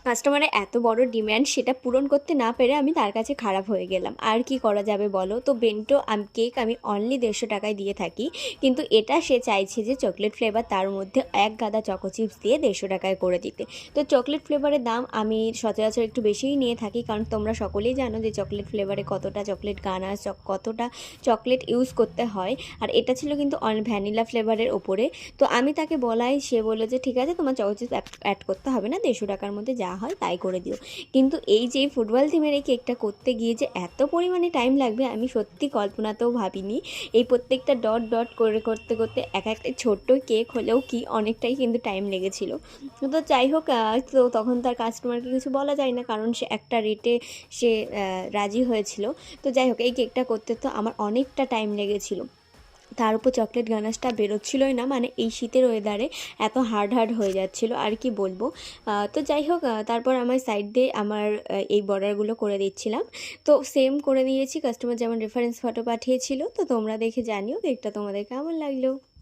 কাস্টমারের এত বড় ডিম্যান্ড, সেটা পূরণ করতে না পেরে আমি তার কাছে খারাপ হয়ে গেলাম। আর কি করা যাবে বলো? তো বেন্টো কেক আমি অনলি 150 টাকায় দিয়ে থাকি, কিন্তু এটা সে চাইছে যে চকলেট ফ্লেভার, তার মধ্যে এক গাদা চকো চিপস দিয়ে 150 টাকায় করে দিতে। তো চকলেট ফ্লেভারের দাম আমি সচরাচর একটু বেশিই নিয়ে থাকি, কারণ তোমরা সকলেই জানো যে চকলেট ফ্লেভারে কতটা চকলেট গানাশ, কতটা চকলেট ইউজ করতে হয়। আর এটা ছিল কিন্তু ভ্যানিলা ফ্লেভারের ওপরে। তো আমি তাকে বলাই, সে বললো যে ঠিক আছে, তোমার চকো চিপস অ্যাড করতে হবে না, 150 টাকার মধ্যে যা হয় তাই করে দিও। কিন্তু এই যে ফুটবল থিমের এই কেকটা করতে গিয়ে যে এত পরিমাণে টাইম লাগবে, আমি সত্যি কল্পনাতেও ভাবিনি। এই প্রত্যেকটা ডট ডট করে করতে করতে এক একটা ছোট্ট কেক হলেও কি অনেকটাই কিন্তু টাইম লেগেছিল। তো যাই হোক, তো তখন তার কাস্টমারকে কিছু বলা যায় না, কারণ সে একটা রেটে সে রাজি হয়েছিল। তো যাই হোক, এই কেকটা করতে তো আমার অনেকটা টাইম লেগেছিল। তার উপর চকলেট গানাশটা বেরোচ্ছিলোই না, মানে এই শীতের ওয়েদারে এত হার্ড হার্ড হয়ে যাচ্ছিলো, আর কি বলবো। তো যাই হোক, তারপর আমার সাইড দিয়ে আমার এই বর্ডারগুলো করে দিচ্ছিলাম। তো সেম করে দিয়েছি, কাস্টমার যেমন রেফারেন্স ফটো পাঠিয়েছিল। তো তোমরা দেখে জানিও কেকটা তোমাদের কেমন লাগলো।